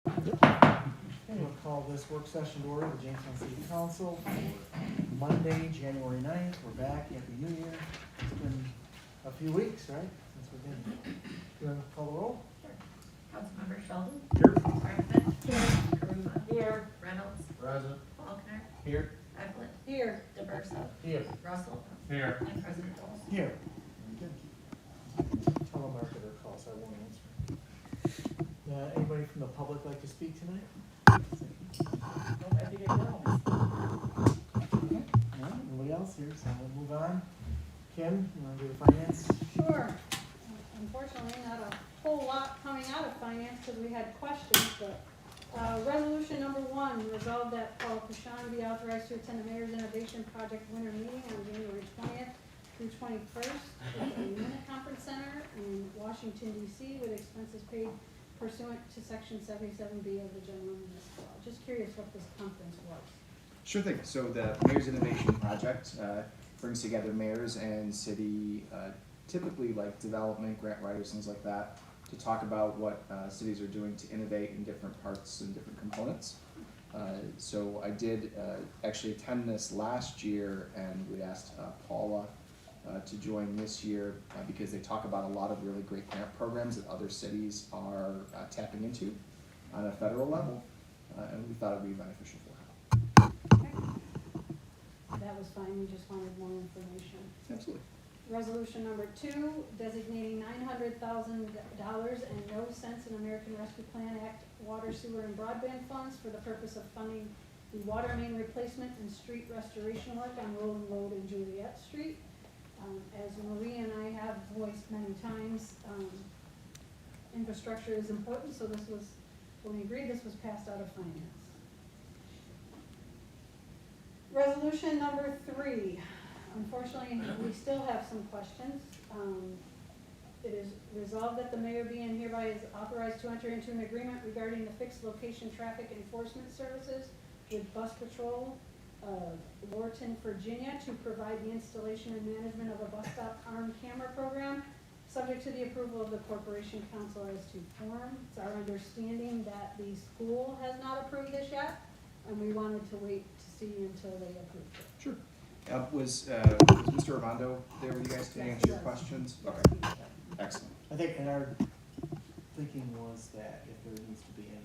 Okay, we'll call this work session to order, the Jamestown City Council, for Monday, January 9th. We're back, Happy New Year. It's been a few weeks, right, since we've been here. You want to call the roll? Councilmember Sheldon. Here. Griffin. Here. Karuba. Here. Reynolds. Present. Faulkner. Here. Evelyn. Here. DeBursa. Here. Russell. Here. And President Bowles. Here. Telemarketer call, so I won't answer. Anybody from the public like to speak tonight? Nobody to go. No, nobody else here, so we'll move on. Kim, you want to do the finance? Sure. Unfortunately, not a whole lot coming out of finance because we had questions, but resolution number 1, resolved that Paul Kushon be authorized to attend the Mayor's Innovation Project Winter Meeting on January 20th through 21st at the Unit Conference Center in Washington, D.C. with expenses paid pursuant to Section 77B of the General Municipal Law. Just curious what this conference was. Sure thing. So the Mayor's Innovation Project brings together mayors and city, typically like development, grant writers, things like that, to talk about what cities are doing to innovate in different parts and different components. So I did actually attend this last year, and we asked Paula to join this year because they talk about a lot of really great grant programs that other cities are tapping into on a federal level, and we thought it would be beneficial for her. Okay. That was fine, we just wanted more information. Absolutely. Resolution number 2, designating $900,000 and no cents in American Rescue Plan Act water, sewer, and broadband funds for the purpose of funding the water main replacement and street restoration work on Rolling Road and Juliet Street. As Marie and I have voiced many times, infrastructure is important, so this was, when we agreed, this was passed out of finance. Resolution number 3. Unfortunately, we still have some questions. It is resolved that the mayor be and hereby is authorized to enter into an agreement regarding the fixed location traffic enforcement services with Bus Patrol of Lorton, Virginia, to provide the installation and management of a bus stop armed camera program, subject to the approval of the Corporation Council as to form. It's our understanding that the school has not approved this yet, and we wanted to wait to see until they approved it. Sure. Was Mr. Armando there with you guys to answer your questions? Okay, excellent. I think, and our thinking was that if there needs to be any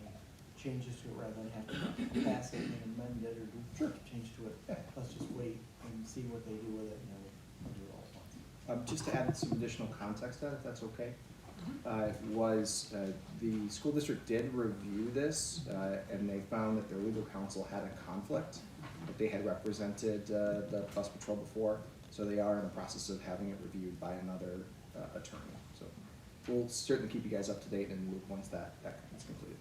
changes to it, rather than have to pass it and amend it or do change to it, let's just wait and see what they do with it, and then we'll do it all at once. Just to add some additional context to that, if that's okay, the school district did review this, and they found that their legal counsel had a conflict, that they had represented the bus patrol before, so they are in the process of having it reviewed by another attorney. So we'll certainly keep you guys up to date and loop once that is completed.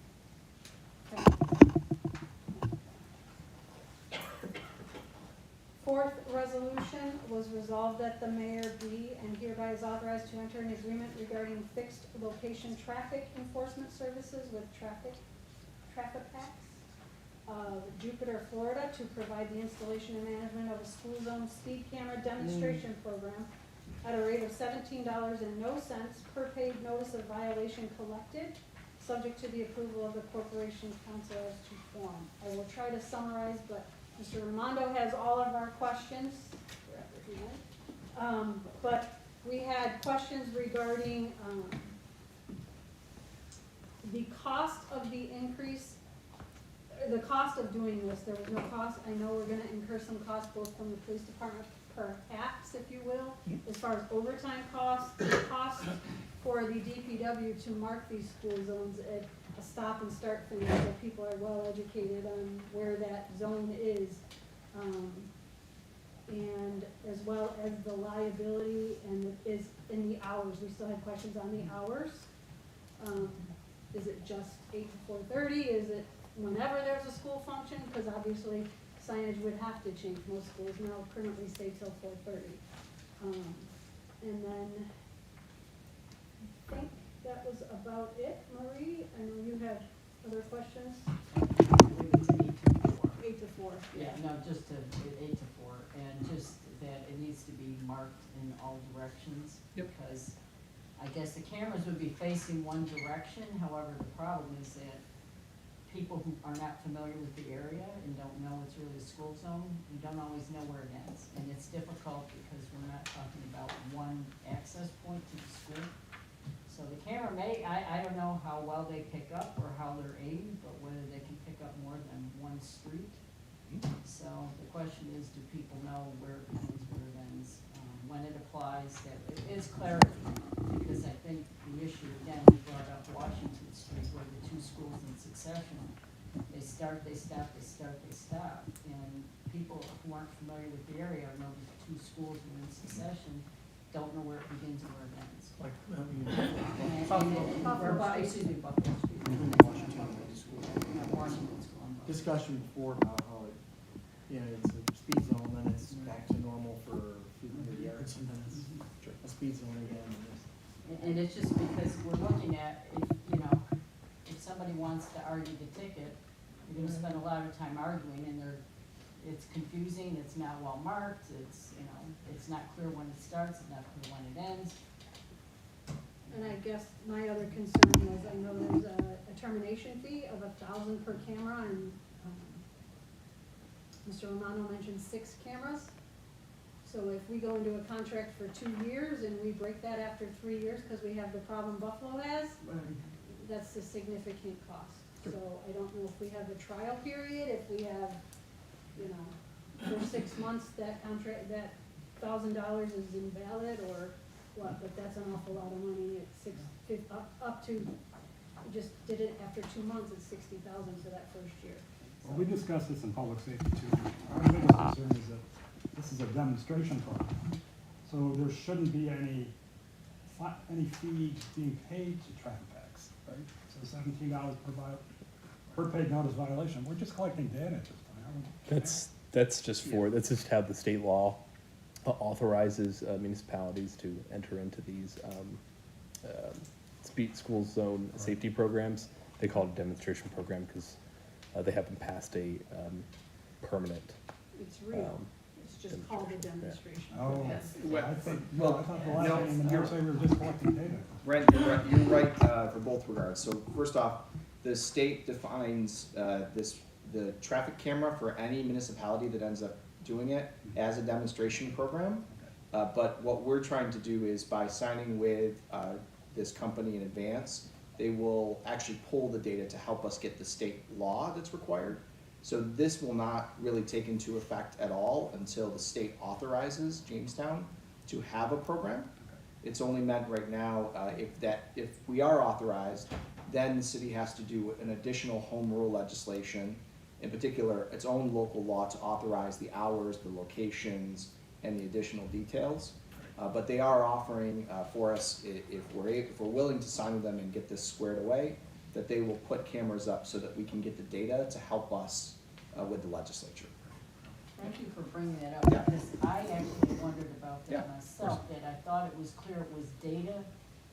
Fourth resolution was resolved that the mayor be and hereby is authorized to enter an agreement regarding fixed location traffic enforcement services with Traffic Packs of Jupiter, Florida, to provide the installation and management of a school zone speed camera demonstration program at a rate of $17 and no cents per paid notice of violation collected, subject to the approval of the Corporation Council as to form. I will try to summarize, but Mr. Raimondo has all of our questions, wherever he went. But we had questions regarding the cost of the increase, the cost of doing this. There was no cost. I know we're going to incur some costs both from the police department, perhaps, if you will, as far as overtime costs, the cost for the DPW to mark these school zones at a stop and start thing, so people are well educated on where that zone is, and as well as the liability and is in the hours. We still had questions on the hours. Is it just 8 to 4:30? Is it whenever there's a school function? Because obviously signage would have to change. Most schools now currently stay till 4:30. And then I think that was about it. Marie, I know you had other questions? Leave it to 8 to 4. 8 to 4. Yeah, no, just to 8 to 4, and just that it needs to be marked in all directions. Yep. Because I guess the cameras would be facing one direction, however, the problem is that people who are not familiar with the area and don't know it's really a school zone, you don't always know where it ends. And it's difficult because we're not talking about one access point to the school. So the camera I don't know how well they pick up or how they're aimed, but whether they can pick up more than one street. So the question is, do people know where it begins, where it ends, when it applies, that it is clarity. Because I think the issue, again, we brought up Washington Street, where the two schools in succession, they start, they stop, they start, they stop. And people who aren't familiar with the area or know the two schools are in succession, don't know where it begins and where it ends. Like, Buffalo Street. Washington School. Washington School. on Buffalo. Discussion before about how it, you know, it's a speed zone, then it's back to normal for a few hundred yards, and then it's a speed zone again. And it's just because we're looking at, if somebody wants to argue the ticket, you're gonna spend a lot of time arguing, and it's confusing, it's not well marked, it's not clear when it starts, it's not clear when it ends. And I guess my other concern was, I know there's a termination fee of $1,000 per camera, and Mr. Romano mentioned 6 cameras. So if we go into a contract for 2 years and we break that after 3 years because we have the problem Buffalo has, that's a significant cost. So I don't know if we have a trial period, if we have, for 6 months that contract, that $1,000 is invalid or what, but that's an awful lot of money. It's up to, we just did it after 2 months, it's $60,000 for that first year. Well, we discussed this in public safety too. Our biggest concern is that this is a demonstration program, so there shouldn't be any fee being paid to traffic packs, right? So $17 per paid notice violation, we're just collecting data at this point. That's just how the state law authorizes municipalities to enter into these school zone safety programs. They call it a demonstration program because they haven't passed a permanent. It's real, it's just called a demonstration. Oh, Yes. I think, Well, I thought the last no, thing in the you're- notes say we were just collecting data. Brent, you're right for both regards. So first off, the state defines the traffic camera for any municipality that ends up doing it as a demonstration program. But what we're trying to do is by signing with this company in advance, they will actually pull the data to help us get the state law that's required. So this will not really take into effect at all until the state authorizes Jamestown to have a program. It's only meant right now, if we are authorized, then the city has to do an additional home rule legislation, in particular, its own local law to authorize the hours, the locations, and the additional details. But they are offering for us, if we're willing to sign with them and get this squared away, that they will put cameras up so that we can get the data to help us with the legislature. Thank you for bringing that up, Yeah. because I actually wondered about Yeah, that myself, that I thought it was clear it was data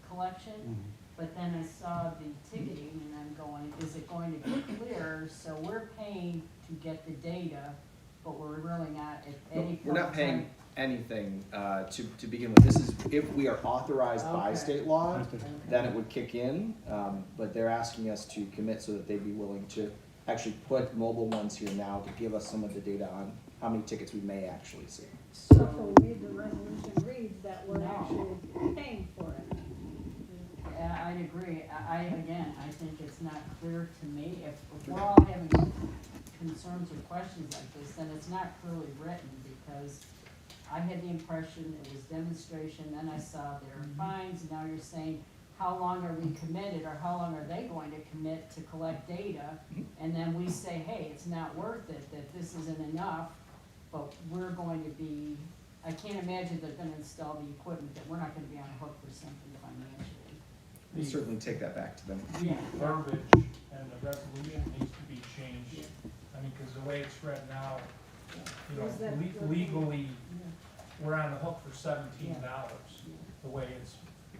collection, but then I saw the ticketing and I'm going, is it going to be clear? So we're paying to get the data, but we're really not at any point. We're not paying anything to begin with. This is, if we are authorized by Okay. state law, Okay. then it would kick in, but they're asking us to commit so that they'd be willing to actually put mobile ones here now to give us some of the data on how many tickets we may actually see. So if we read the resolution reads that we're No. actually paying for it. Yeah, I'd agree. I think it's not clear to me. If we're all having concerns or questions like this, then it's not clearly written, because I had the impression it was demonstration, then I saw there are fines, now you're saying, how long are we committed, or how long are they going to commit to collect data? And then we say, hey, it's not worth it, that this isn't enough, but we're going to be, I can't imagine they're gonna install the equipment, that we're not gonna be on a hook for something financially. We'll certainly take that back to them. Yeah. Verbiage and the resolution needs to be changed. I mean, because the way it's read now, Was that- legally, Yeah. we're on the hook for $17, the way it's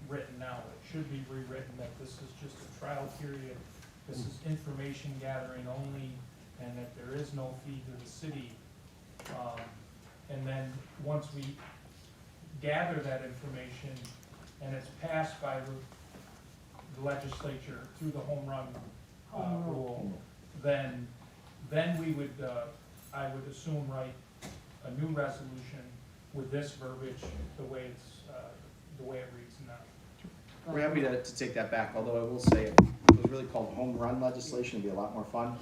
written now. It should be rewritten that this is just a trial period, this is information gathering only, and that there is no fee to the city. And then, once we gather that information, and it's passed by the legislature through the home run Home rule. rule, then we would, I would assume, write a new resolution with this verbiage, the way it's, the way it reads now. We're happy to take that back, although I will say, if it was really called home run legislation, it'd be a lot more fun.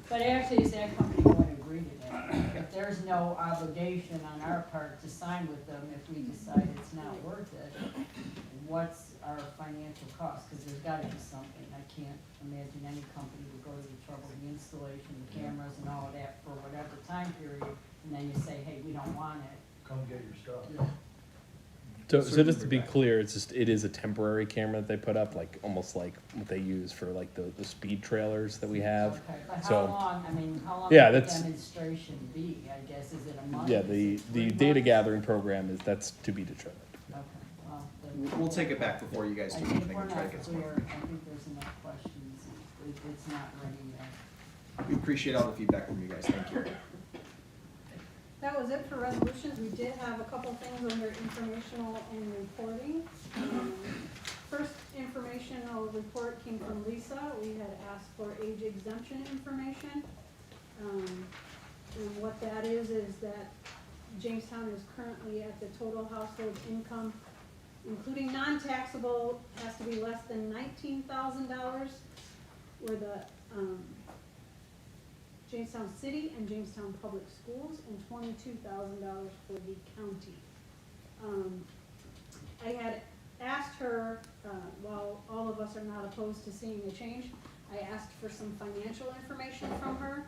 But actually, that company would agree to that. If there's no obligation on our part to sign with them, if we decide it's not worth it, what's our financial cost? Because there's gotta be something. I can't imagine any company would go to the trouble of the installation, the cameras and all of that for whatever time period, and then you say, hey, we don't want it. Come get your stuff. So just to be clear, it is a temporary camera that they put up, like, almost like what they use for like the speed trailers that we have. Okay, but how So, long, I mean, how long Yeah, would the that's- demonstration be? I guess, is it a month? yeah, Is the it 3 data months? gathering program that's to be determined. Okay, well, then. We'll take it back before you guys I do think anything we're and try to not get some more. clear. I think there's enough questions. It's not ready yet. We appreciate all the feedback from you guys, thank you. That was it for resolutions. We did have a couple things under informational and reporting. First informational report came from Lisa. We had asked for age exemption information. And what that is that Jamestown is currently at the total household income, including non-taxable, has to be less than $19,000, where the Jamestown City and Jamestown Public Schools, and $22,000 for the county. I had asked her, while all of us are not opposed to seeing a change, I asked for some financial information from her,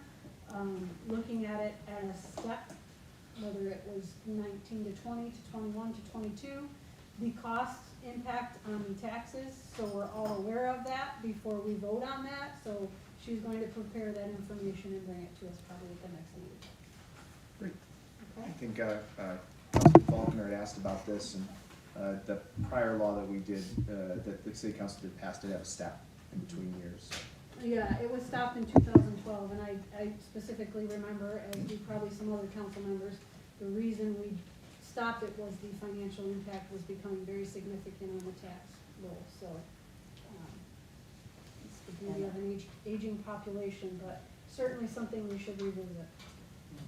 looking at it at a step, whether it was 19 to 20 to 21 to 22, the cost impact on the taxes, so we're all aware of that before we vote on that. So she's going to prepare that information and bring it to us probably at the next meeting. Great. I Okay? think Councilman Faulkner had asked about this, and the prior law that we did, that the city council did pass, did have a step in between years. Yeah, it was stopped in 2012, and I specifically remember, as do probably some other council members, the reason we stopped it was the financial impact was becoming very significant on the tax roll, so. It's the beauty of an aging population, but certainly something we should revisit.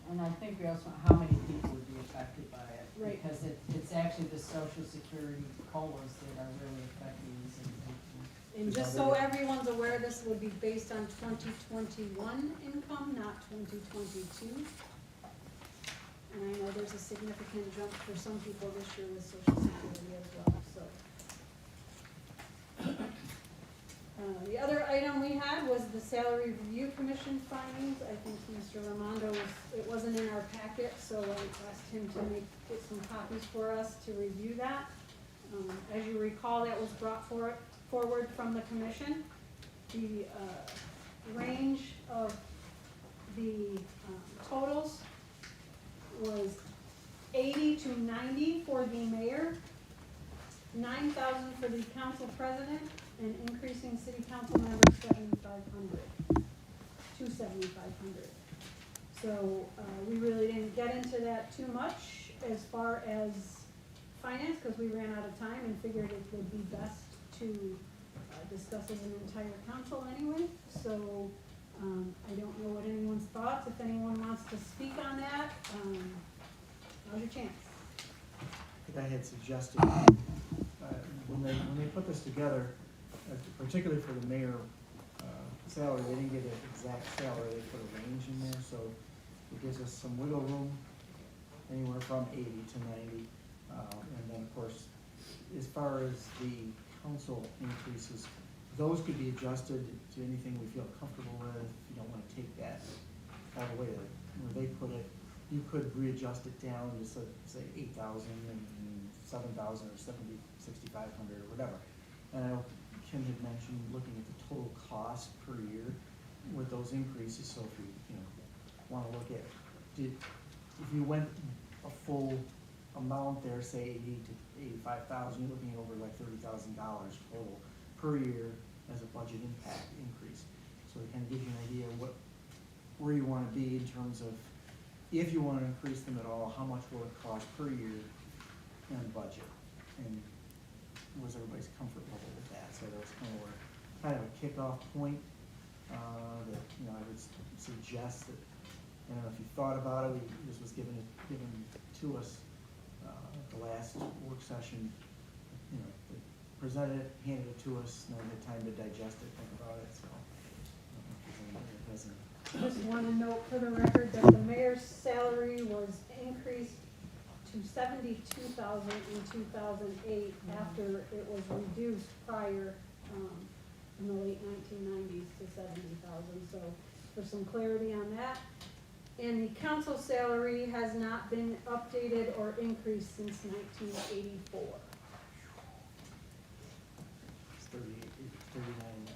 And I think we also, how many people would be affected by it? Right. Because it's actually the social security COLAs that are really affecting these individuals. And just so everyone's aware, this would be based on 2021 income, not 2022. And I know there's a significant jump for some people this year with social security as well, so. The other item we had was the salary review commission findings. I think Mr. Ramondo it wasn't in our packet, so I asked him to get some copies for us to review that. As you recall, that was brought forward from the commission. The range of the totals was 80 to 90 for the mayor, 9,000 for the council president, and increasing city council members 7,500 to 7,500. So we really didn't get into that too much as far as finance, because we ran out of time and figured it would be best to discuss as an entire council anyway. So I don't know what anyone's thoughts. If anyone wants to speak on that, now's your chance. I think I had suggested, when they put this together, particularly for the mayor salary, they didn't get an exact salary, they put a range in there, so it gives us some wiggle room, anywhere from 80 to 90. And then, of course, as far as the council increases, those could be adjusted to anything we feel comfortable with. If you don't want to take that all the way to where they put it, you could readjust it down to say 8,000 and 7,000 or 6,500 or whatever. And I know Kim had mentioned looking at the total cost per year with those increases. So if you want to look at, if you went a full amount there, say 80 to 85,000, you're looking at over like $30,000 total per year as a budget impact increase. So it kind of gives you an idea of where you want to be in terms of, if you want to increase them at all, how much will it cost per year in the budget? And was everybody's comfort level with that? So that's kind of a kickoff point. that, you know, I would suggest that, I don't know if you thought about it, this was given to us, at the last work session, you know, they presented it, handed it to us, now we had time to digest it, think about it, so. I don't know if there's anybody that doesn't. Just want to note for the record that the mayor's salary was increased to $72,000 in 2008 after it was reduced prior, in the late 1990s to 70,000. So for some clarity on that. And the council salary has not been updated or increased since 1984. It's 38, 39 now.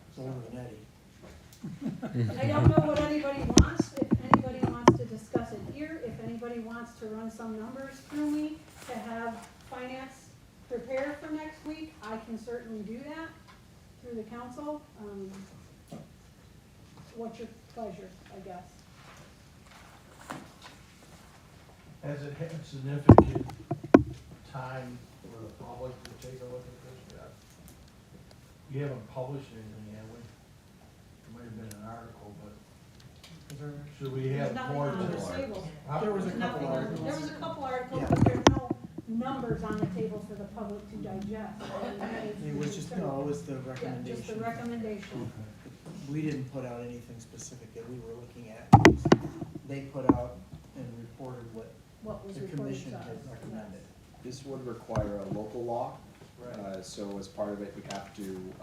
It's older than Eddie. I don't know what anybody wants, if anybody wants to discuss it here, if anybody wants to run some numbers through me to have finance prepared for next week, I can certainly do that through the council. What's your pleasure, I guess? Has it had significant time for the public to take a look at this yet? You haven't published anything, have we? There might have been an article, but should we There's have nothing more? on the to- table. Huh? There was a There's couple nothing on- articles. There was a couple articles, Yeah. but there's no numbers on the table for the public to digest. I mean, that is It was just, no, it was the Yeah, recommendation. just the recommendation. We didn't put out anything specific that we were looking at. They put out and reported what What was the reported commission to us. had recommended. This would require a local law. Right. So as part of it, we have to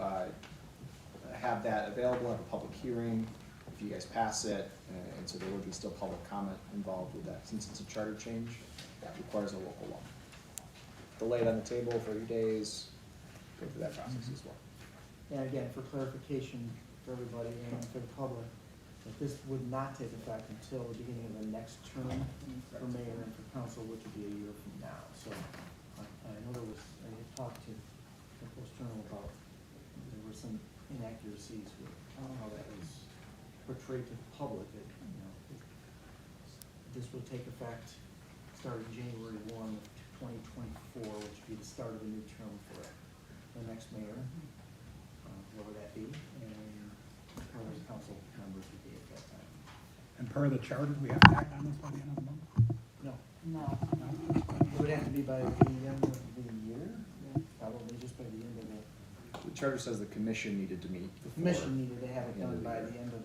have that available at a public hearing, if you guys pass it, and so there would be still public comment involved with that. Since it's a charter change, that requires a local law. Delay it on the table for 30 days, go through that process as well. And again, for clarification for everybody and for the public, that this would not take effect until the beginning of the next term for mayor and for council, which would be a year from now. So I know there was, I had talked to the Post Journal about, there were some inaccuracies with how that was portrayed to the public, that, you know, this would take effect starting January 1 of 2024, which would be the start of a new term for the next mayor, whoever that be, and whoever the council members would be at that time. And per the charter, we have to act on this by the end of the month? No, No. it would have to be by the end of the year, probably just by the end of The charter says the commission needed to meet. the before- commission needed to have it the end done of the by year. the end of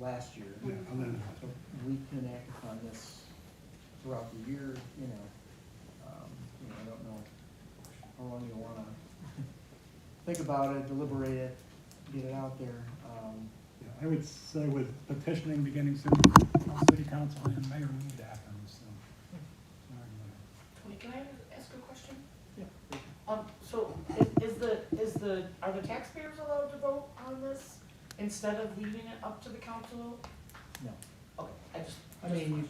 last year. Yeah, and then, So we can act upon this throughout the year, you know, I don't know how long you wanna think about it, deliberate it, get it out there. yeah, I would say with petitioning beginning soon, city council and mayor, we need to act on this soon. Tony, can I ask a question? Yeah. So are the taxpayers allowed to vote on this instead of leaving it up to the council? No, Okay, I mean,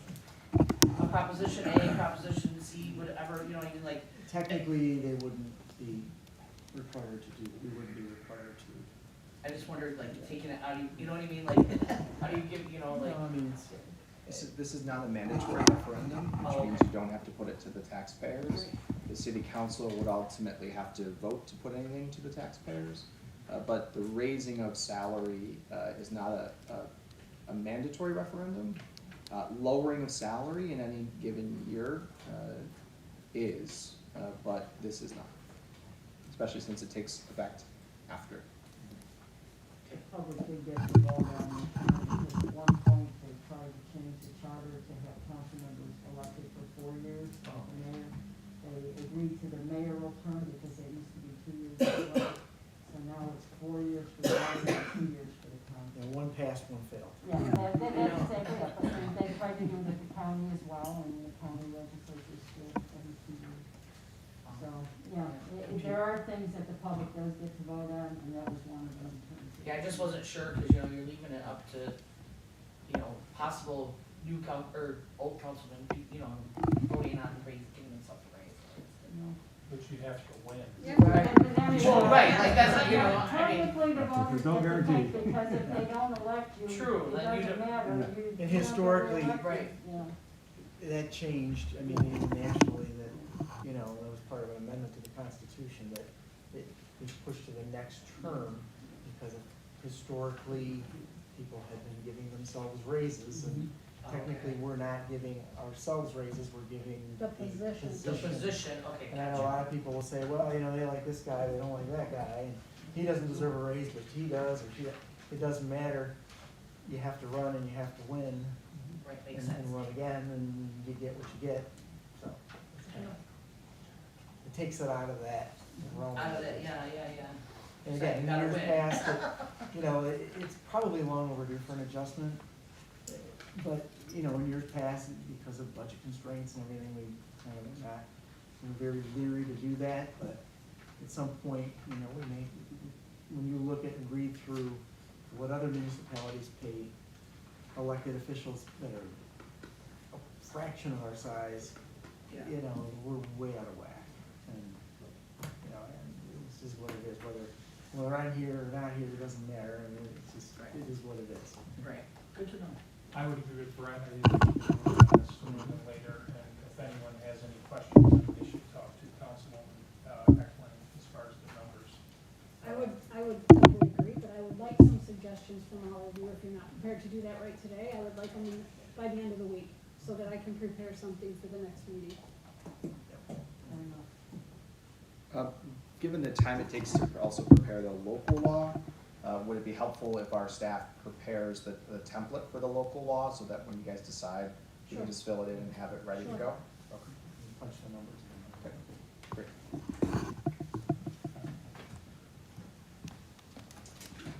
a proposition A, proposition C, whatever, you know, even like, technically, they wouldn't be required to do, we wouldn't be required to. I just wondered, like, taking it out, you know what I mean, like, how do you give, you know, like, No, I mean, This is not a mandatory referendum, which means you don't have to put it to the taxpayers. The city council would ultimately have to vote to put anything to the taxpayers. But the raising of salary is not a mandatory referendum. Lowering of salary in any given year is, but this is not, especially since it takes effect after. The public did get involved on it, because at one point they tried to change the charter to have council members elected for 4 years, the mayor. They agreed to the mayoral term because they used to be 2 years ago. So now it's 4 years for the mayor and 2 years for the council. you know, one passed, one failed. Yeah, that's exactly it, but they tried to do it at the county as well, and the county legislature is still every 2 years. So, yeah, there are things that the public does get to vote on, and that was one of them. yeah, I just wasn't sure, cause you know, you're leaving it up to, you know, possible new or old councilmen, you know, voting on giving stuff to raise. But you have to win. Yeah, Right. and I mean, Well, right, like, that's not, you know, I mean, Technically, the voters There's no get to guarantee. pick, because if they don't elect you, True, it then you doesn't don't- matter. Yeah. You And don't get historically- reelected. Right. Yeah. That changed, I mean, even nationally, that, you know, that was part of an amendment to the Constitution, that be pushed to the next term because of historically, people had been giving themselves raises and technically we're not giving ourselves raises, we're giving The a position. The position, okay, And I know a lot of people will say, well, you know, they like this guy, they don't like that guy, and he doesn't deserve a raise, but he does, or she, it doesn't matter. You have to run and you have to win, right, makes and sense. run again, and you get what you get, so. it's kinda- It takes it out of that realm. Out of that, yeah. And So again, you in gotta years win. past, you know, it's probably long overdue for an adjustment. But, you know, in years past, because of budget constraints and everything, we kind of not, we're very leery to do that, but at some point, you know, we may, when you look at and read through what other municipalities pay elected officials that are a fraction of our size, Yeah. you know, we're way out of whack. And, you know, and this is what it is, whether I'm here or not here, it doesn't matter, and it's just, it is what it is. Right, good to know. I would agree with Brent, I think we can move on this sooner than later, and if anyone has any questions, I think they should talk to Councilwoman Eklund as far as the numbers. I would totally agree, but I would like some suggestions from all of you, if you're not prepared to do that right today, I would like them by the end of the week, so that I can prepare something for the next meeting. Fair enough. Given the time it takes to also prepare the local law, would it be helpful if our staff prepares the template for the local law so that when you guys decide, you Sure. can just fill it in and have it ready to Sure. go? Punch the numbers in. Okay, great.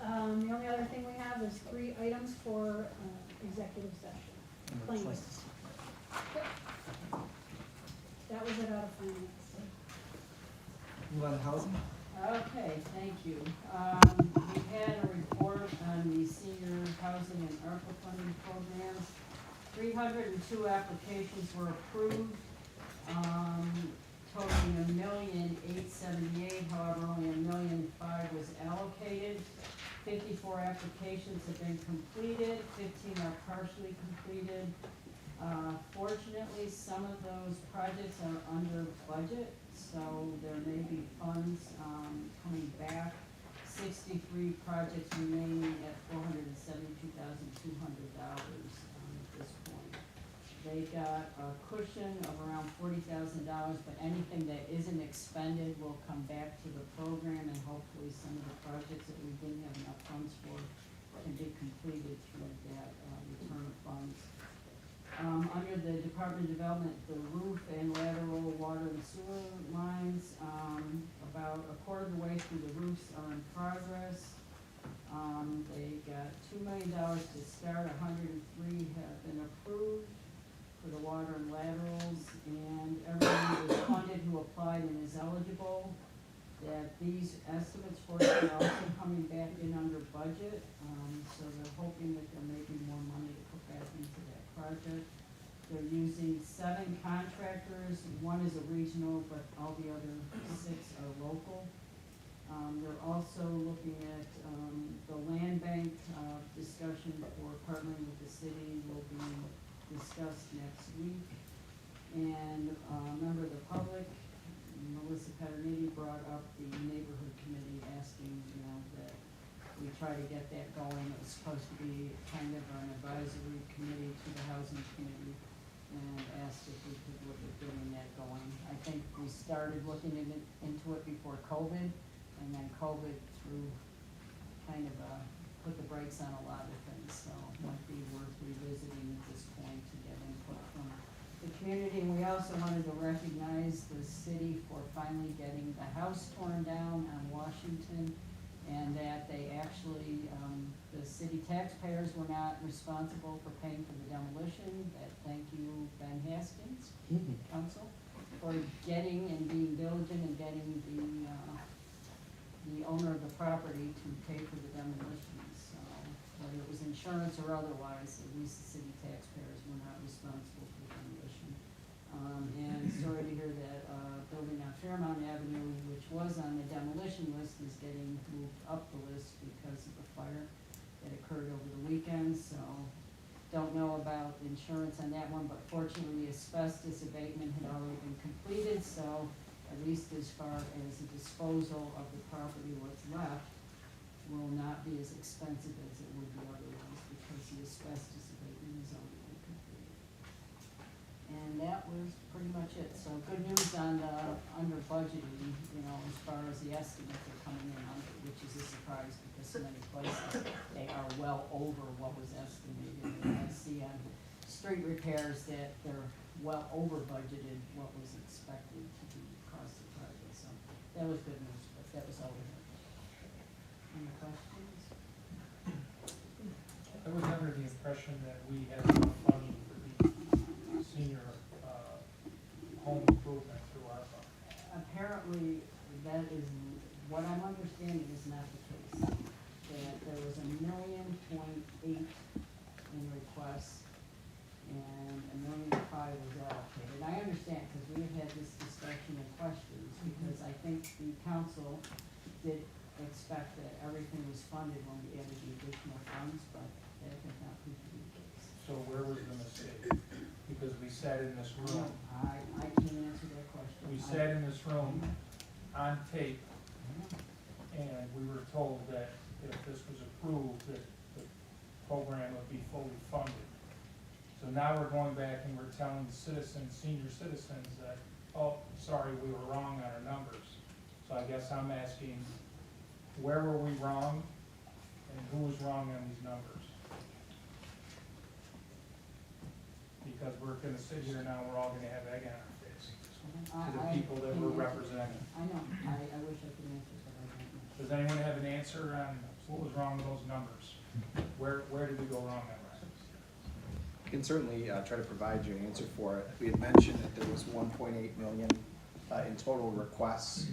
The only other thing we have is 3 items for executive session. And Claims. it's like- That was it out of finance. Move on to housing? Okay, thank you. We had a report on the senior housing and ARPA funding programs. 302 applications were approved, totaling $1,878,000, however, only $1,005,000 was allocated. 54 applications have been completed, 15 are partially completed. Fortunately, some of those projects are under budget, so there may be funds, coming back. 63 projects remaining at $472,200, at this point. They got a cushion of around $40,000, but anything that isn't expended will come back to the program, and hopefully some of the projects that we didn't have enough funds for can be completed through that, return of funds. Under the Department of Development, the roof and lateral water and sewer lines, about a quarter of the way through the roofs are in progress. They got $2 million to start, 103 have been approved for the water and laterals, and everyone was funded who applied and is eligible. That these estimates for it are also coming back in under budget, so they're hoping that there may be more money to put back into that project. They're using 7 contractors, 1 is a regional, but all the other 6 are local. They're also looking at, the land bank, discussion for partnering with the city will be discussed next week. And, a member of the public, Melissa Peterniti, brought up the neighborhood committee asking, you know, that we try to get that going. It was supposed to be kind of an advisory committee to the housing committee, and asked if we could look at getting that going. I think we started looking into it before COVID, and then COVID threw kind of put the brakes on a lot of things, so it might be worth revisiting at this point to get input from the community. And we also wanted to recognize the city for finally getting the house torn down on Washington, and that they actually, the city taxpayers were not responsible for paying for the demolition. That, thank you, Ben Haskins, council, for getting and being diligent and getting the owner of the property to pay for the demolition. So, whether it was insurance or otherwise, at least the city taxpayers were not responsible for the demolition. And sorry to hear that, building on Fairmount Avenue, which was on the demolition list, is getting moved up the list because of the fire that occurred over the weekend, so don't know about insurance on that one, but fortunately asbestos abatement had already been completed, so at least as far as the disposal of the property, what's left, will not be as expensive as it would be otherwise, because the asbestos abatement is already completed. And that was pretty much it, so good news on the under budgeting, you know, as far as the estimates are coming in under, which is a surprise, because so many places, they are well over what was estimated. And I see on street repairs that they're well over budgeted what was expected to be cost of project, so that was good news, but that was all we had. Any questions? I was under the impression that we had enough funding for the senior, home improvement through our fund. Apparently, that is, what I'm understanding is not the case. That there was $1.8 million in requests, and $1.5 million was allocated. I understand, because we have had this discussion and questions, because I think the council did expect that everything was funded when we added the additional funds, but that has not proved to be the case. So where was the mistake? Because we sat in this room, I can't answer that question. we sat in this room on tape, and we were told that if this was approved, that the program would be fully funded. So now we're going back and we're telling citizens, senior citizens, that, oh, sorry, we were wrong on our numbers. So I guess I'm asking, where were we wrong, and who was wrong on these numbers? Because we're gonna sit here now, we're all gonna have egg on our face to the people that we're representing. I know, I wish I could answer, but I don't know. Does anyone have an answer on what was wrong with those numbers? Where did we go wrong on that? I can certainly try to provide you an answer for it. We had mentioned that there was 1.8 million in total requests.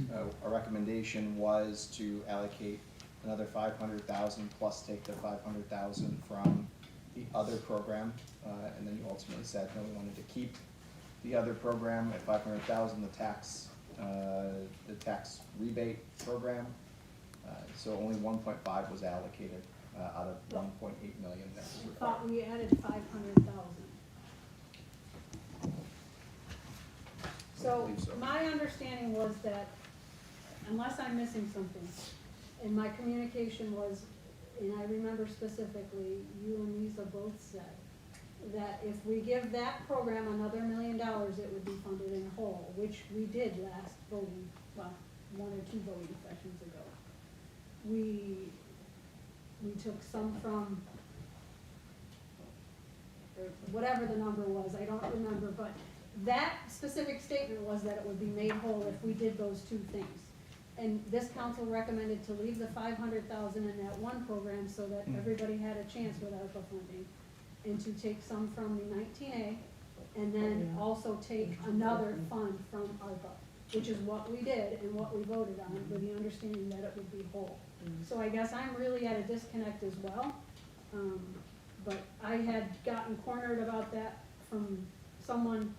Our recommendation was to allocate another 500,000 plus take the 500,000 from the other program, and then you ultimately said no, we wanted to keep the other program at 500,000, the tax rebate program. So only 1.5 was allocated out of 1.8 million that was I required. thought we added 500,000. So believe so. my understanding was that, unless I'm missing something, and my communication was, and I remember specifically, you and Lisa both said, that if we give that program another $1 million, it would be funded in whole, which we did last voting, well, 1 or 2 voting sessions ago. We took some from, or whatever the number was, I don't remember, but that specific statement was that it would be made whole if we did those 2 things. And this council recommended to leave the 500,000 in that one program so that everybody had a chance with ARPA funding, and to take some from the 19A, and then also take another fund from ARPA, which is what we did and what we voted on, with the understanding that it would be whole. So I guess I'm really at a disconnect as well, but I had gotten cornered about that from someone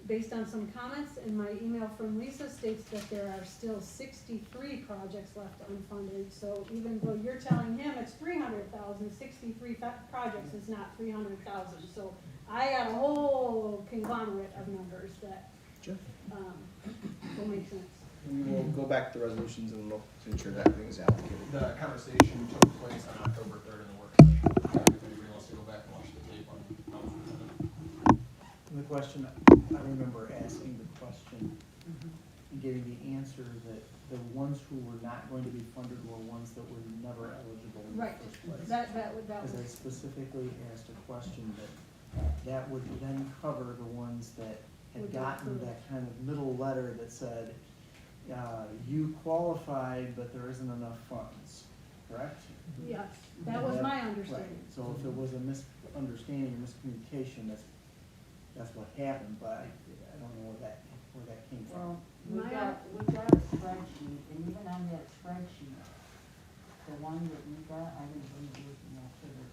based on some comments, and my email from Lisa states that there are still 63 projects left unfunded. So even though you're telling him it's 300,000, 63 projects is not 300,000. So I got a whole conglomerate of numbers that will make sense. We will go back to the resolutions and look to ensure that everything is allocated. The conversation took place on October 3rd in the work session. If anybody wants to go back and watch the tape on how it was presented. The question, I remember asking the question and getting the answer that the ones who were not going to be funded were ones that were never eligible in the Right. first place. That Because I was, specifically asked a question that would then cover the ones that had Would be gotten approved. that kind of middle letter that said, you qualified, but there isn't enough funds, correct? yes, that was my understanding. Right. So if it was a misunderstanding or miscommunication, that's what happened, but I don't know where that came from. Well, we My- got a spreadsheet, and even on that spreadsheet, the one that we got, I didn't believe it was in that sugar.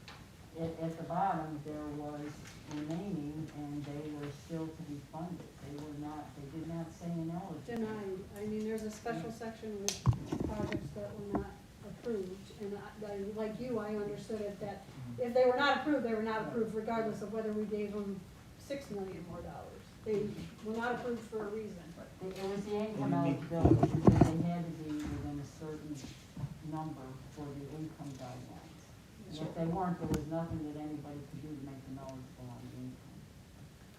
At the bottom, there was remaining, and they were still to be funded. They did not say ineligible. Denied. I mean, there's a special section with projects that were not approved, and like you, I understood it that if they were not approved, they were not approved regardless of whether we gave them $6 million more. They were not approved for a reason. It was the income Maybe make- eligibility, because they had to be within a certain number for the income guidelines. And if they weren't, there was nothing that anybody could do to make them eligible on the income.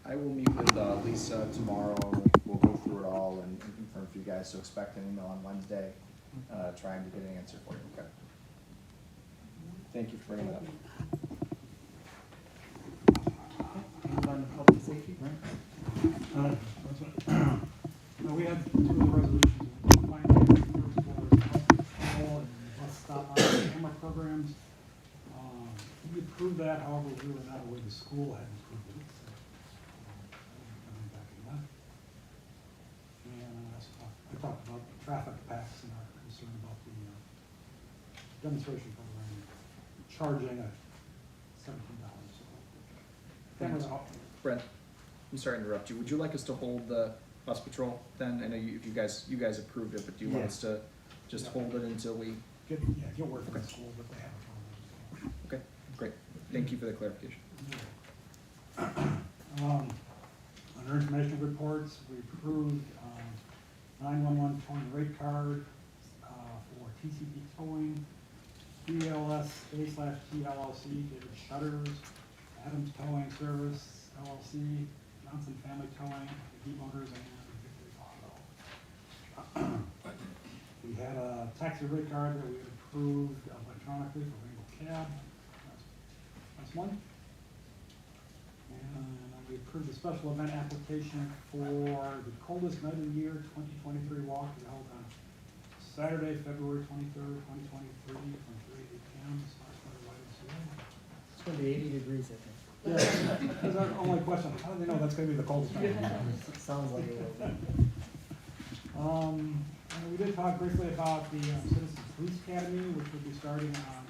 I will meet with Lisa tomorrow, and we'll go through it all and confirm for you guys, so expect an email on Wednesday, trying to get an answer for you, okay? Thank you for bringing that up. Move on to public safety, Brent? We had two of the resolutions, finance, first was and bus stop on camera programs. We approved that, however, we were not aware the school hadn't approved it, so. Coming back in that. And I talked about the traffic packs and our concern about the demonstration program, charging at $17. Cameras out. Brent, I'm sorry to interrupt you. Would you like us to hold the bus patrol then? I know you guys approved it, but do you want Yeah. us to just Yeah. hold it until we? Get word from the school, but they have a problem. Okay, great. Thank you for the clarification. Under information reports, we approved 911 towing rate card for TCP towing, DLS/T/LLC, David Shutters, Adams Towing Service, LLC, Johnson Family Towing, the Motors, and Victory Auto. We had a taxi rate card that we had approved electronically for Rainbow Cab last month. And we approved the special event application for the coldest night of the year, 2023 walk to be held on Saturday, February 23rd, 2023, from 3 to 8 p.m. It's gonna be 80 degrees, I think. Yeah, that's our only question, how do they know that's gonna be the coldest night? It sounds like it will be. And we did talk briefly about the Citizens Police Academy, which will be starting on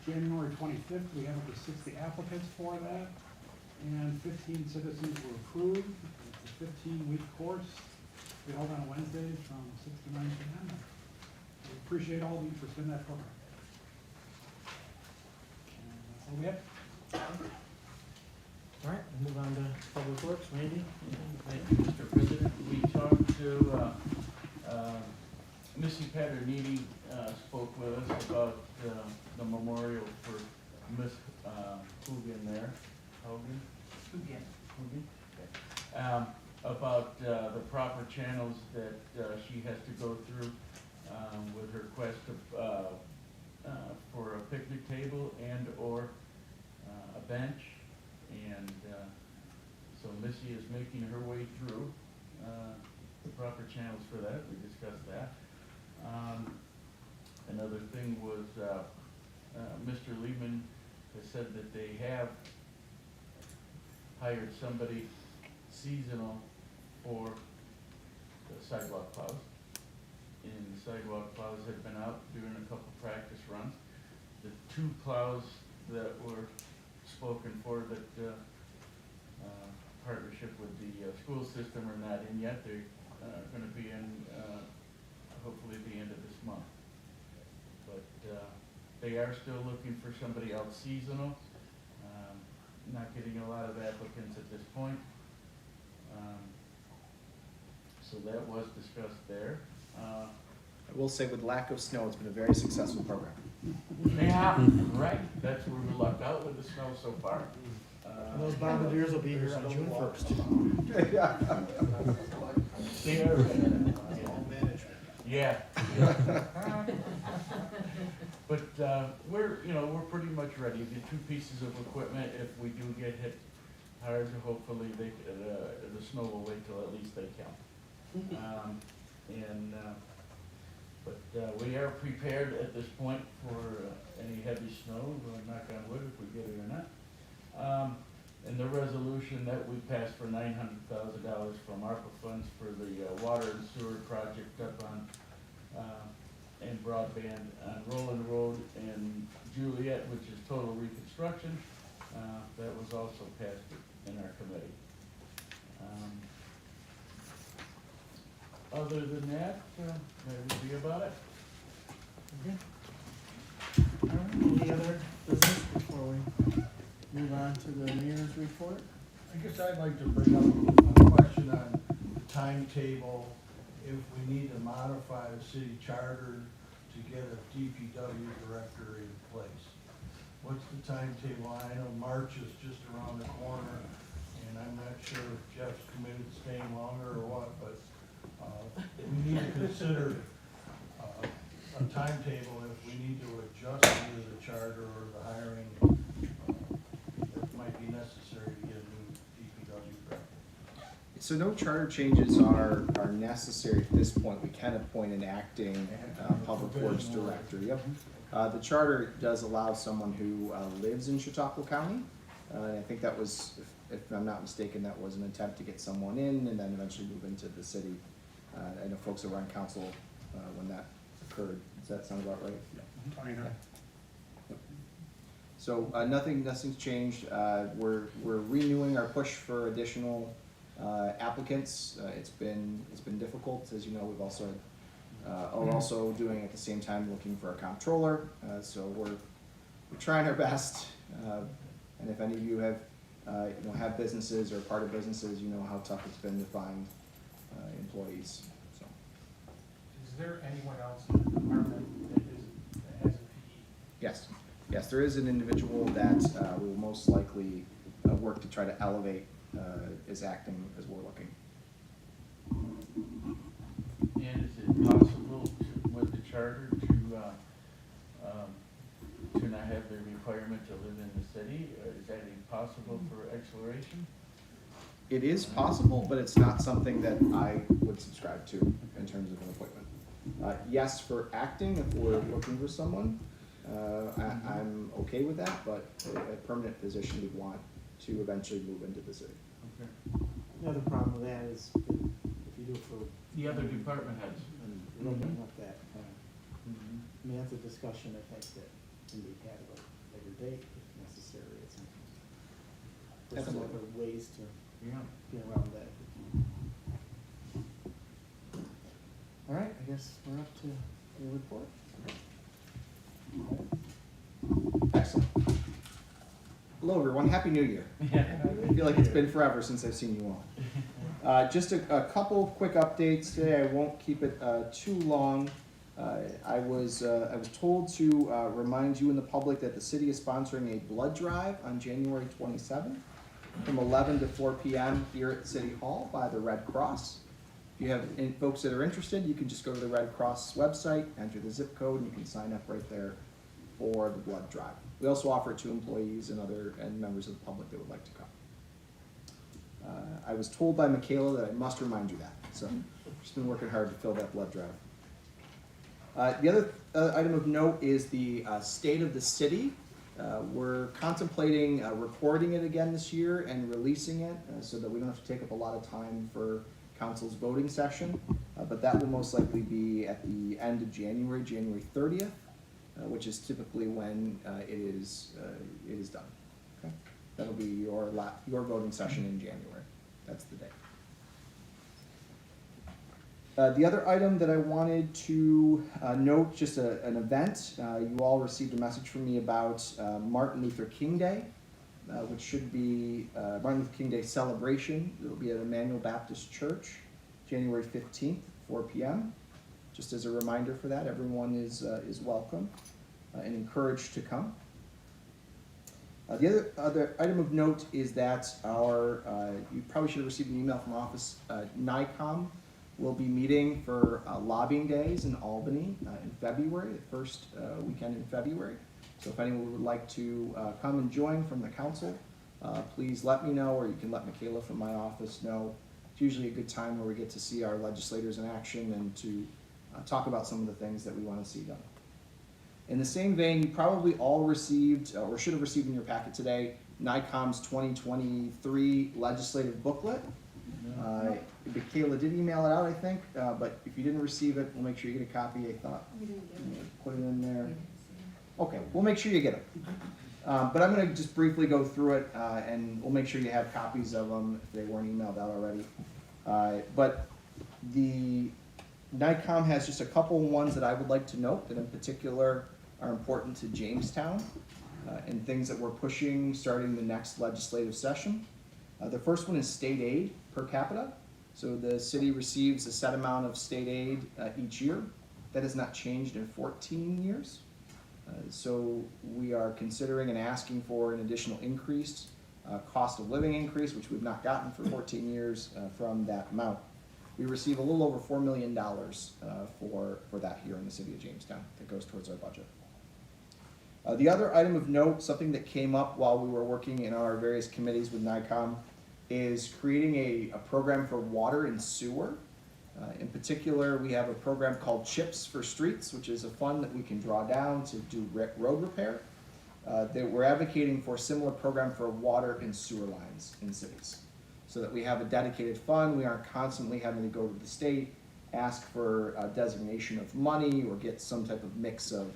January 25th. We have over 60 applicants for that, and 15 citizens were approved. It's a 15-week course. We held on Wednesdays from 6 to 9 p.m. We appreciate all the interest in that program. And that's all we have. All right, we'll move on to Public Works. Randy? Thank you, Mr. President. We talked to, Missy Paterniti, spoke with us about, the memorial for Miss, Coogan there. Hogan? Coogan? Okay. About, the proper channels that, she has to go through, with her quest of, for a picnic table and or, a bench. And, so Missy is making her way through, the proper channels for that. We discussed that. Another thing was, Mr. Lehman has said that they have hired somebody seasonal for the sidewalk plows. And the sidewalk plows have been out doing a couple practice runs. The two plows that were spoken for that, partnership with the, school system are not in yet. They're, gonna be in, hopefully at the end of this month. But, they are still looking for somebody else seasonal. Not getting a lot of applicants at this point. So that was discussed there. I will say with lack of snow, it's been a very successful program. Yeah, right, that's where we lucked out with the snow so far. And those bombardiers will be here on June 1st. They are, All management. yeah. But, we're, we're pretty much ready. The two pieces of equipment, if we do get hit hard, hopefully they, the snow will wait till at least they count. But we are prepared at this point for any heavy snow, knock on wood if we get it or not. And the resolution that we passed for $900,000 from ARPA funds for the water and sewer project up on, and broadband on Roland Road and Juliet, which is total reconstruction, that was also passed in our committee. Other than that, that would be about it. All right, any other business before we move on to the mayor's report? I guess I'd like to bring up a question on the timetable if we need to modify the city charter to get a DPW director in place. What's the timetable? I know March is just around the corner, and I'm not sure if Jeff's committed to staying longer or what, but, we need to consider, a timetable if we need to adjust either the charter or the hiring, that might be necessary to get a new DPW director. So no charter changes are necessary at this point. We can appoint an acting public works director. Yep. The charter does allow someone who lives in Chautauqua County. And I think that was, if I'm not mistaken, that was an attempt to get someone in and then eventually move into the city. I know folks that were on council when that occurred. Does that sound about right? Yeah. So nothing's changed. We're renewing our push for additional applicants. It's been difficult, as you know. We've also are also doing at the same time looking for a comptroller. So we're trying our best. And if any of you have have businesses or part of businesses, you know how tough it's been to find employees. So. Is there anyone else in the department that has a PE? Yes, there is an individual that will most likely work to try to elevate as acting as we're looking. And is it possible to, with the charter to not have the requirement to live in the city? Is that impossible for exploration? It is possible, but it's not something that I would subscribe to in terms of an appointment. Yes, for acting, if we're looking for someone, I'm okay with that, but a permanent position we'd want to eventually move into the city. Okay. The other problem with that is if you do it for. The other department heads. And looking up that, Mm-hmm. I mean, that's a discussion I think that can be had at a later date if necessary at some point. There's some Absolutely. other ways to Yeah. get around that. All right, I guess we're up to your report. Excellent. Hello, everyone. Happy New Year. I feel like it's been forever since I've seen you all. Just a couple quick updates today. I won't keep it too long. I was told to remind you and the public that the city is sponsoring a blood drive on January 27th from 11 to 4 p.m. here at City Hall by the Red Cross. If you have folks that are interested, you can just go to the Red Cross website, enter the zip code, and you can sign up right there for the blood drive. We also offer it to employees and members of the public that would like to come. I was told by Michaela that I must remind you that, so just been working hard to fill that blood drive. The other item of note is the state of the city. We're contemplating recording it again this year and releasing it so that we don't have to take up a lot of time for council's voting session, but that will most likely be at the end of January, January 30th, which is typically when it is done. Okay? That'll be your voting session in January. That's the day. The other item that I wanted to note, just an event. You all received a message from me about Martin Luther King Day, which should be Martin Luther King Day celebration. It'll be at Emmanuel Baptist Church, January 15th, 4 p.m. Just as a reminder for that, everyone is welcome and encouraged to come. The other item of note is that you probably should have received an email from office, NICOM will be meeting for lobbying days in Albany in February, the first weekend in February. So if anyone would like to come and join from the council, please let me know, or you can let Michaela from my office know. It's usually a good time where we get to see our legislators in action and to talk about some of the things that we want to see done. In the same vein, you probably all received, or should have received in your packet today, NICOM's 2023 legislative booklet. Michaela did email it out, I think, but if you didn't receive it, we'll make sure you get a copy. I thought, put it in there. Okay, we'll make sure you get it. But I'm going to just briefly go through it, and we'll make sure you have copies of them if they weren't emailed out already. But the NICOM has just a couple ones that I would like to note that in particular are important to Jamestown and things that we're pushing starting the next legislative session. The first one is state aid per capita. So the city receives a set amount of state aid each year. That has not changed in 14 years. So we are considering and asking for an additional increase, cost of living increase, which we've not gotten for 14 years from that amount. We receive a little over $4 million for that here in the city of Jamestown that goes towards our budget. The other item of note, something that came up while we were working in our various committees with NICOM, is creating a program for water and sewer. In particular, we have a program called Chips for Streets, which is a fund that we can draw down to do road repair. That we're advocating for a similar program for water and sewer lines in cities, so that we have a dedicated fund. We aren't constantly having to go to the state, ask for a designation of money, or get some type of mix of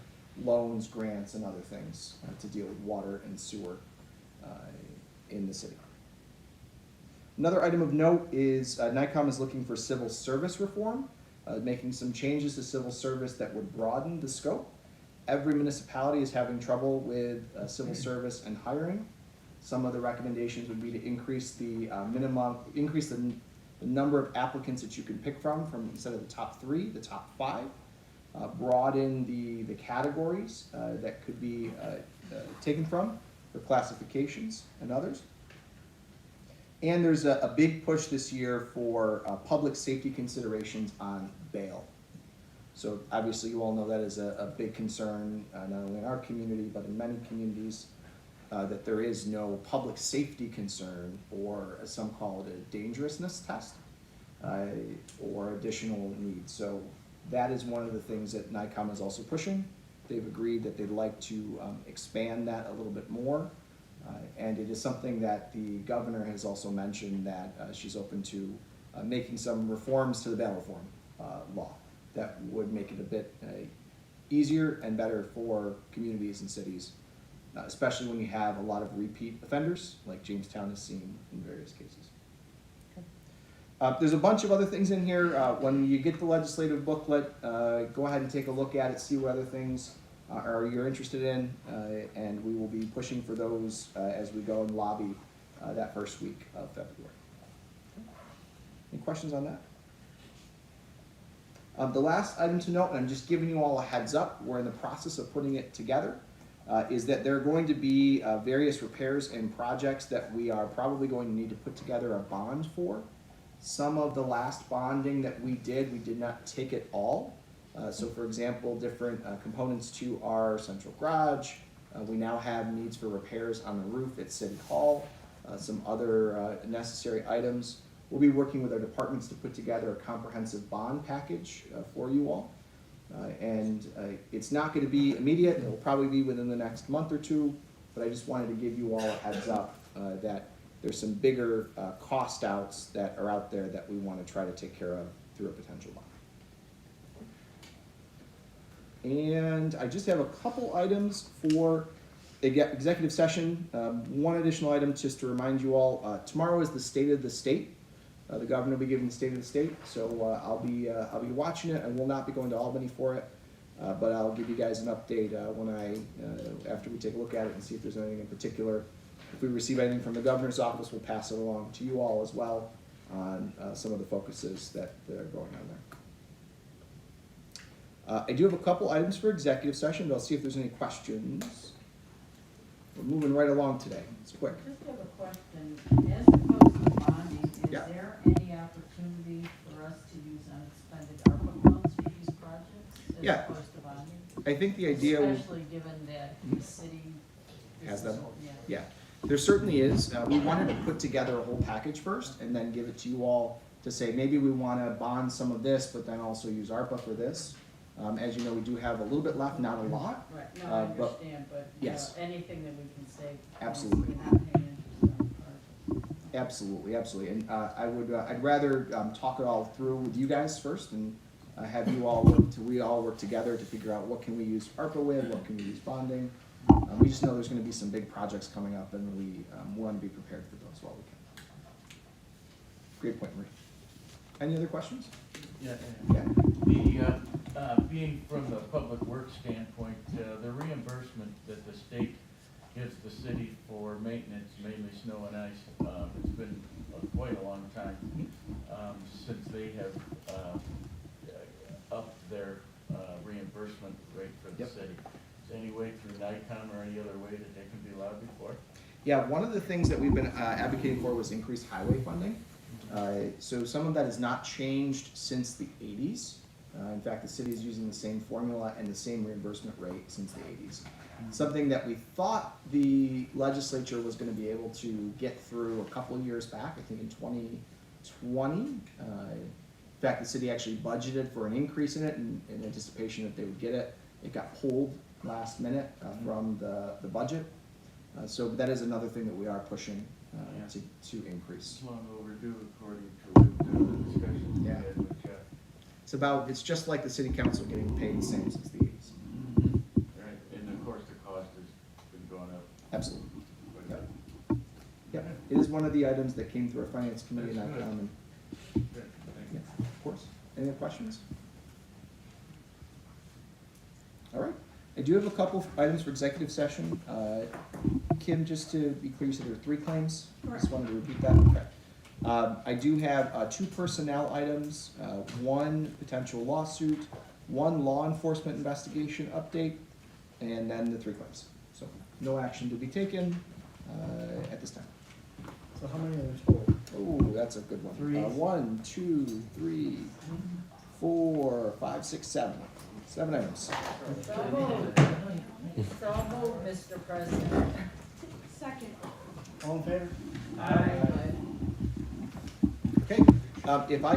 loans, grants, and other things to deal with water and sewer in the city. Another item of note is NICOM is looking for civil service reform, making some changes to civil service that would broaden the scope. Every municipality is having trouble with civil service and hiring. Some of the recommendations would be to increase the increase the number of applicants that you can pick from instead of the top 3, the top 5. Broaden the categories that could be taken from for classifications and others. And there's a big push this year for public safety considerations on bail. So obviously you all know that is a big concern, not only in our community, but in many communities, that there is no public safety concern, or as some call it, a dangerousness test, or additional needs. So that is one of the things that NICOM is also pushing. They've agreed that they'd like to expand that a little bit more. And it is something that the governor has also mentioned that she's open to making some reforms to the bail reform law that would make it a bit easier and better for communities and cities, especially when you have a lot of repeat offenders like Jamestown has seen in various cases. There's a bunch of other things in here. When you get the legislative booklet, go ahead and take a look at it, see what other things you're interested in, and we will be pushing for those as we go and lobby that first week of February. Any questions on that? The last item to note, and I'm just giving you all a heads up, we're in the process of putting it together, is that there are going to be various repairs and projects that we are probably going to need to put together a bond for. Some of the last bonding that we did not take it all. So for example, different components to our central garage. We now have needs for repairs on the roof at City Hall, some other necessary items. We'll be working with our departments to put together a comprehensive bond package for you all. And it's not going to be immediate. It will probably be within the next month or two, but I just wanted to give you all a heads up that there's some bigger cost outs that are out there that we want to try to take care of through a potential bond. And I just have a couple items for executive session. One additional item just to remind you all, tomorrow is the State of the State. The governor will be giving the State of the State, so I'll be watching it. I will not be going to Albany for it, but I'll give you guys an update after we take a look at it and see if there's anything in particular. If we receive anything from the governor's office, we'll pass it along to you all as well on some of the focuses that are going on there. I do have a couple items for executive session, but I'll see if there's any questions. We're moving right along today. It's quick. Just have a question. As opposed to bonding, is Yeah. there any opportunity for us to use unexpended ARPA funds for these projects as Yeah. opposed to bonding? I think the idea was, Especially given that the city Has them? Yeah. yeah, there certainly is. We wanted to put together a whole package first and then give it to you all to say, maybe we want to bond some of this, but then also use ARPA for this. As you know, we do have a little bit left, not a lot. Right, no, I but understand, but yes. Anything that we can save. Absolutely. We're not paying interest on ARPA. Absolutely, absolutely. And I'd rather talk it all through with you guys first and have you all we all work together to figure out what can we use ARPA with, what can we use bonding. We just know there's going to be some big projects coming up, and we want to be prepared for those while we can. Great point, Marie. Any other questions? Yeah. Yeah. Being from the public works standpoint, the reimbursement that the state gives the city for maintenance, mainly snow and ice. It's been quite a long time, since they have, upped their, reimbursement rate for the Yep. city. Is there any way through NICOM or any other way that they can be allowed before? Yeah, one of the things that we've been advocating for was increased highway funding. So some of that has not changed since the eighties. In fact, the city is using the same formula and the same reimbursement rate since the eighties. Something that we thought the legislature was gonna be able to get through a couple of years back, I think in 2020. In fact, the city actually budgeted for an increase in it in anticipation that they would get it. It got pulled last minute from the budget. So that is another thing that we are pushing to increase. It's long overdue according to the discussion we Yeah. had with Jeff. It's just like the city council getting paid the same since the eighties. Right, and of course, the cost has been going up. Absolutely. quite a Yep. bit. Yep. It is one of the items that came through our finance committee and That's good. ICOM, and Good, thank you. yeah, of course. Any other questions? All right. I do have a couple of items for executive session. Kim, just to be clear, you said there were 3 claims? Correct. Just wanted to repeat that, okay. I do have 2 personnel items, 1 potential lawsuit, 1 law enforcement investigation update, and then the 3 claims. So no action to be taken at this time. So how many are there total? Oh, that's a good one. 3. 1, 2, 3, 4, 5, 6, 7. 7 items. So moved. So moved, Mr. President. Second. All in favor? Aye. Okay, if I